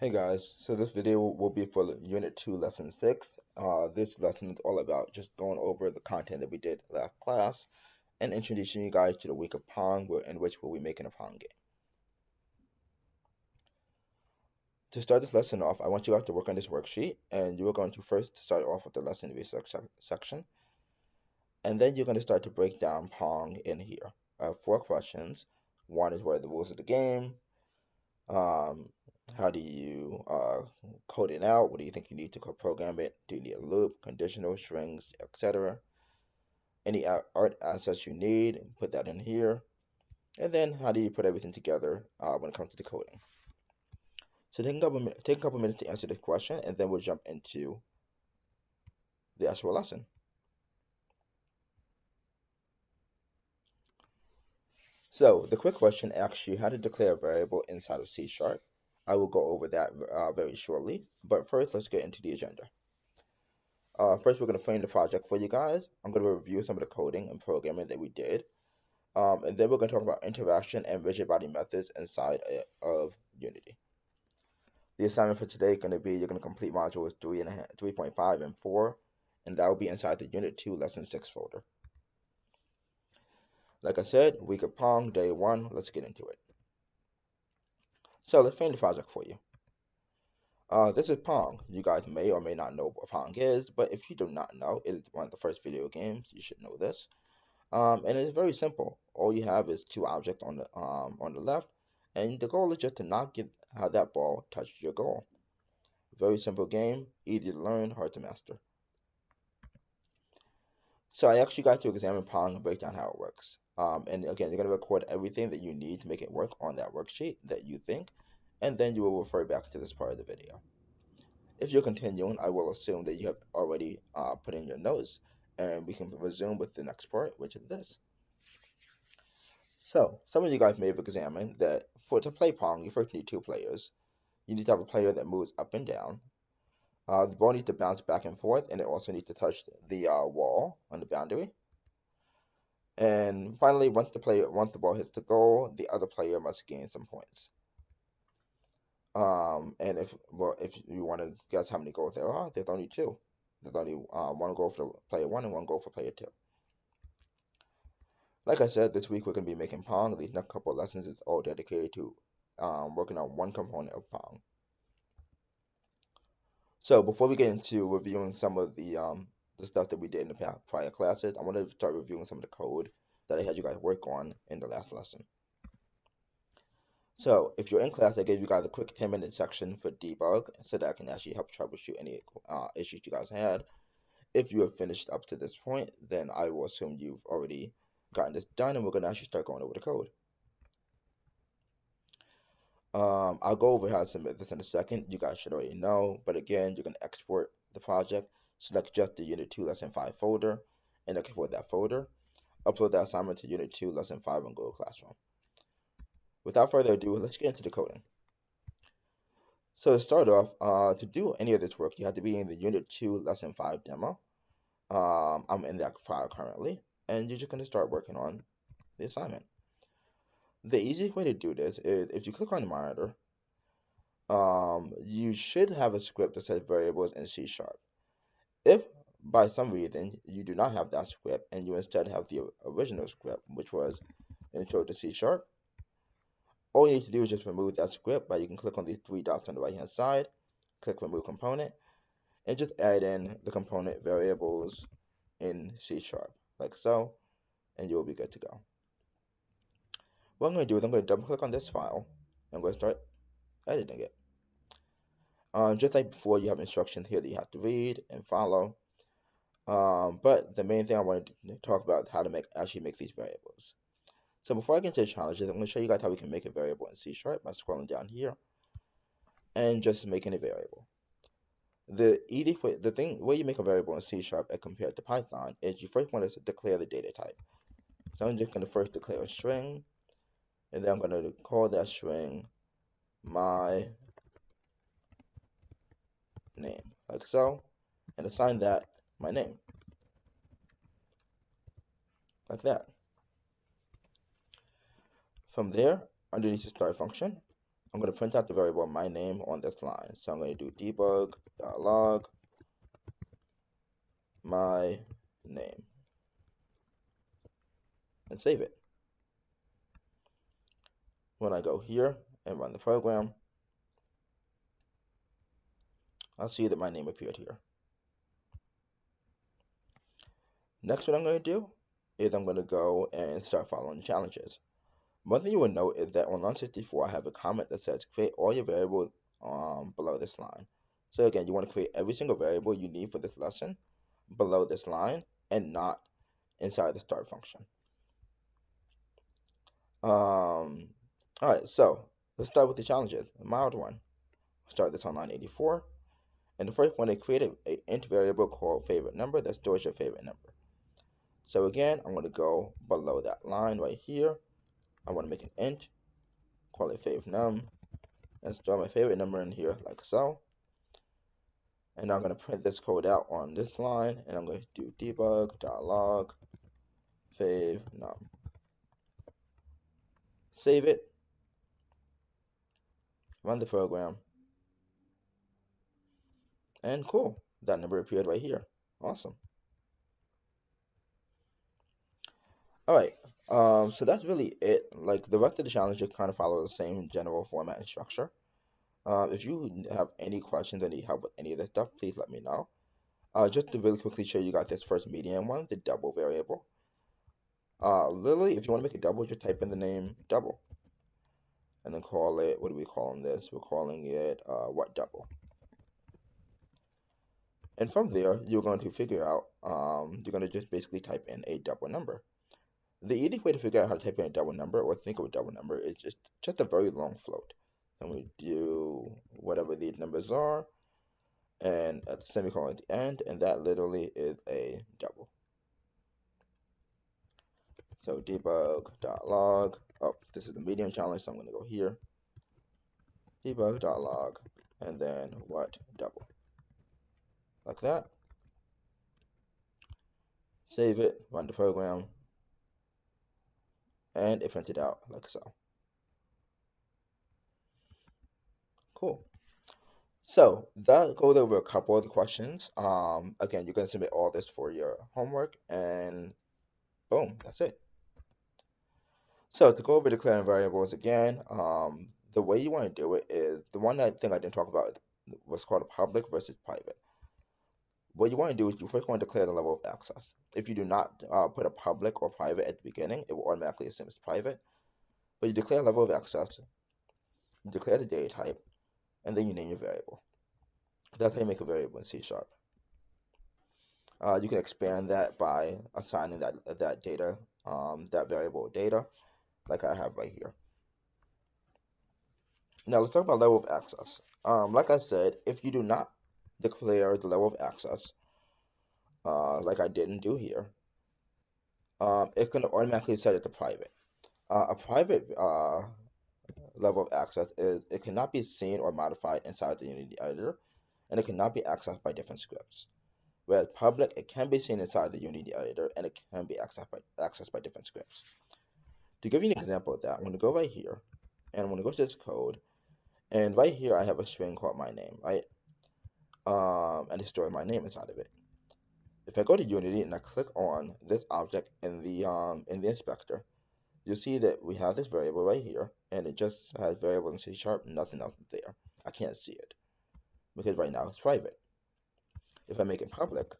Hey guys, so this video will be for Unit 2, Lesson 6. This lesson is all about just going over the content that we did last class and introducing you guys to the week of Pong, in which we'll be making a Pong game. To start this lesson off, I want you guys to work on this worksheet, and you are going to first start off with the lesson research section, and then you're going to start to break down Pong in here. I have 4 questions. One is what are the rules of the game? Um, how do you code it out? What do you think you need to program it? Do you need a loop, conditional, strings, etc.? Any art assets you need, put that in here. And then how do you put everything together when it comes to the coding? So take a couple minutes to answer this question, and then we'll jump into the actual lesson. So the quick question asks you how to declare a variable inside of C#. I will go over that very shortly, but first let's get into the agenda. First, we're going to frame the project for you guys. I'm going to review some of the coding and programming that we did. And then we're going to talk about interaction and rigid body methods inside of Unity. The assignment for today is going to be you're going to complete modules 3.5 and 4, and that will be inside the Unit 2 Lesson 6 folder. Like I said, week of Pong, day 1, let's get into it. So let's frame the project for you. This is Pong. You guys may or may not know what Pong is, but if you do not know, it is one of the first video games. You should know this. And it's very simple. All you have is 2 objects on the left, and the goal is just to not have that ball touch your goal. Very simple game, easy to learn, hard to master. So I asked you guys to examine Pong and break down how it works. And again, you're going to record everything that you need to make it work on that worksheet that you think, and then you will refer back to this part of the video. If you're continuing, I will assume that you have already put in your notes, and we can resume with the next part, which is this. So, some of you guys may have examined that to play Pong, you first need 2 players. You need to have a player that moves up and down. The ball needs to bounce back and forth, and it also needs to touch the wall on the boundary. And finally, once the ball hits the goal, the other player must gain some points. And if you want to guess how many goals there are, there's only 2. There's only 1 goal for player 1 and 1 goal for player 2. Like I said, this week we're going to be making Pong. These next couple of lessons is all dedicated to working on one component of Pong. So before we get into reviewing some of the stuff that we did in the prior classes, I want to start reviewing some of the code that I had you guys work on in the last lesson. So if you're in class, I gave you guys a quick 10-minute section for debug so that I can actually help troubleshoot any issues you guys had. If you have finished up to this point, then I will assume you've already gotten this done, and we're going to actually start going over the code. I'll go over how to submit this in a second. You guys should already know, but again, you're going to export the project, select just the Unit 2 Lesson 5 folder, and export that folder. Upload that assignment to Unit 2 Lesson 5 on Google Classroom. Without further ado, let's get into the coding. So to start off, to do any of this work, you have to be in the Unit 2 Lesson 5 demo. I'm in that file currently, and you're just going to start working on the assignment. The easiest way to do this is if you click on the monitor, you should have a script that says variables in C#. If by some reason you do not have that script and you instead have the original script, which was intro to C#, all you need to do is just remove that script. But you can click on these 3 dots on the right hand side, click remove component, and just add in the component variables in C#, like so, and you'll be good to go. What I'm going to do is I'm going to double click on this file, and I'm going to start editing it. Just like before, you have instructions here that you have to read and follow. But the main thing I wanted to talk about is how to actually make these variables. So before I get into the challenges, I'm going to show you guys how we can make a variable in C# by scrolling down here and just making a variable. The way you make a variable in C# as compared to Python is you first want to declare the data type. So I'm just going to first declare a string, and then I'm going to call that string my name, like so, and assign that my name, like that. From there, underneath the start function, I'm going to print out the variable my name on this line. So I'm going to do debug.log my name and save it. When I go here and run the program, I'll see that my name appeared here. Next, what I'm going to do is I'm going to go and start following the challenges. One thing you will note is that on line 64, I have a comment that says create all your variables below this line. So again, you want to create every single variable you need for this lesson below this line and not inside the start function. All right, so let's start with the challenges. A mild one. Start this on line 84. And the first one, is create an int variable called favorite number that stores your favorite number. So again, I'm going to go below that line right here. I want to make an int, call it favnum, and store my favorite number in here like so. And now I'm going to print this code out on this line, and I'm going to do debug.log favnum. Save it, run the program, and cool, that number appeared right here. Awesome. All right, so that's really it. Like the rest of the challenge just kind of follow the same general format and structure. If you have any questions or need help with any of this stuff, please let me know. Just to really quickly show you guys this first medium one, the double variable. Literally, if you want to make a double, just type in the name double. And then call it, what are we calling this? We're calling it what double. And from there, you're going to figure out, you're going to just basically type in a double number. The easiest way to figure out how to type in a double number or think of a double number is just a very long float. And we do whatever these numbers are, and a semicolon at the end, and that literally is a double. So debug.log, oh, this is the medium challenge, so I'm going to go here, debug.log, and then what double, like that. Save it, run the program, and it printed out like so. Cool. So that goes over a couple of the questions. Again, you're going to submit all this for your homework, and boom, that's it. So to go over declaring variables again, the way you want to do it is the one thing I didn't talk about was called a public versus private. What you want to do is you first want to declare the level of access. If you do not put a public or private at the beginning, it will automatically assume it's private. But you declare level of access, you declare the data type, and then you name your variable. That's how you make a variable in C#. You can expand that by assigning that data, that variable data, like I have right here. Now let's talk about level of access. Like I said, if you do not declare the level of access, like I didn't do here, it's going to automatically set it to private. A private level of access is it cannot be seen or modified inside the Unity editor, and it cannot be accessed by different scripts. Whereas public, it can be seen inside the Unity editor, and it can be accessed by different scripts. To give you an example of that, I'm going to go right here, and I'm going to go to this code, and right here I have a string called my name, right? And it's storing my name inside of it. If I go to Unity and I click on this object in the inspector, you'll see that we have this variable right here, and it just has variable in C#, nothing else is there. I can't see it because right now it's private. If I make it public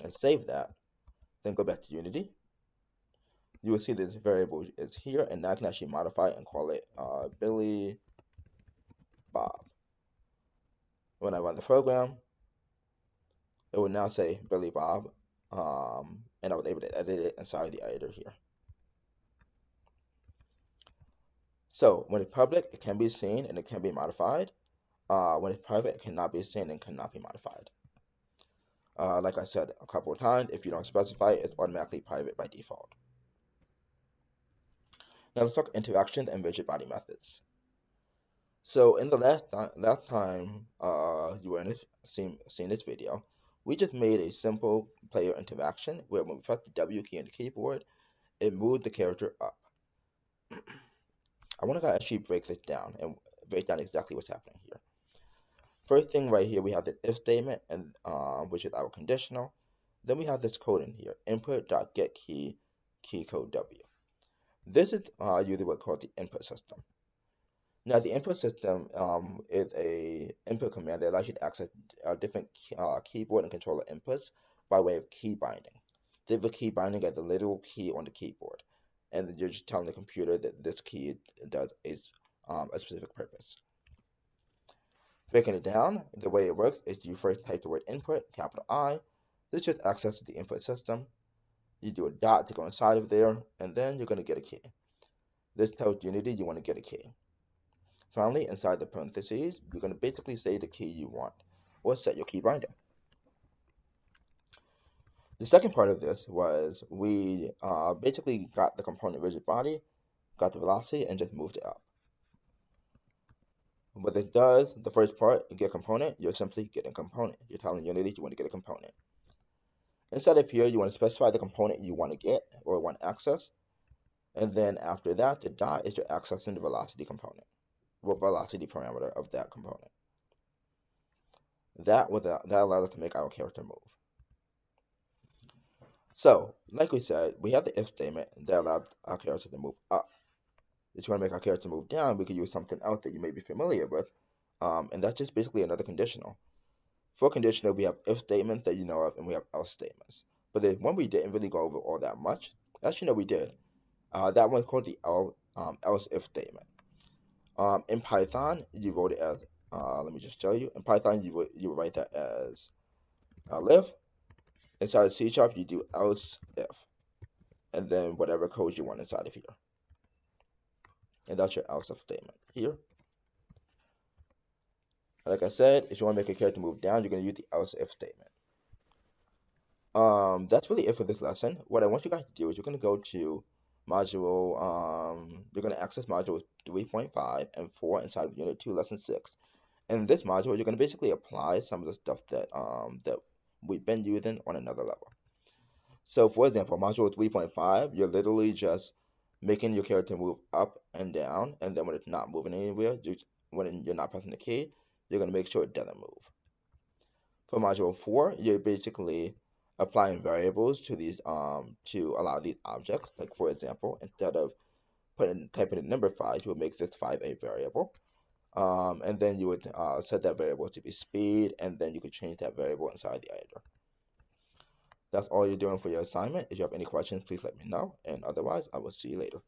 and save that, then go back to Unity, you will see this variable is here, and now I can actually modify it and call it Billy Bob. When I run the program, it will now say Billy Bob, and I was able to edit it inside the editor here. So when it's public, it can be seen and it can be modified. When it's private, it cannot be seen and cannot be modified. Like I said a couple of times, if you don't specify it, it's automatically private by default. Now let's talk interactions and rigid body methods. So in the last time you were seeing this video, we just made a simple player interaction where when we press the W key on the keyboard, it moved the character up. I want to actually break this down and break down exactly what's happening here. First thing right here, we have the if statement, and which is our conditional. Then we have this code in here, input.getKey, key code W. This is usually what's called the input system. Now, the input system is a input command that allows you to access different keyboard and controller inputs by way of key binding. Think of key binding as the literal key on the keyboard, and you're just telling the computer that this key does a specific purpose. Breaking it down, the way it works is you first type the word input, capital I. This just accesses the input system. You do a dot to go inside of there, and then you're going to get a key. This tells Unity you want to get a key. Finally, inside the parentheses, you're going to basically say the key you want, or set your key binding. The second part of this was we basically got the component rigid body, got the velocity, and just moved it up. What it does, the first part, get component, you're simply getting a component. You're telling Unity you want to get a component. Inside of here, you want to specify the component you want to get or want to access. And then after that, the dot is your accessing the velocity component, or velocity parameter of that component. That allows us to make our character move. So, like we said, we have the if statement that allows our character to move up. If you want to make our character move down, we could use something else that you may be familiar with, and that's just basically another conditional. For conditional, we have if statements that you know of, and we have else statements. But there's one we didn't really go over all that much. Actually, no, we did. That one's called the else if statement. In Python, you wrote it as, let me just show you. In Python, you would write that as if. Inside of C#, you do else if, and then whatever code you want inside of here. And that's your else if statement here. Like I said, if you want to make a character move down, you're going to use the else if statement. That's really it for this lesson. What I want you guys to do is you're going to go to module, you're going to access modules 3.5 and 4 inside of Unit 2, Lesson 6. In this module, you're going to basically apply some of the stuff that we've been using on another level. So, for example, module 3.5, you're literally just making your character move up and down, and then when it's not moving anywhere, when you're not pressing the key, you're going to make sure it doesn't move. For module 4, you're basically applying variables to these to allow these objects. Like for example, instead of typing in number 5, you would make this 5 a variable. And then you would set that variable to be speed, and then you could change that variable inside the editor. That's all you're doing for your assignment. If you have any questions, please let me know, and otherwise, I will see you later.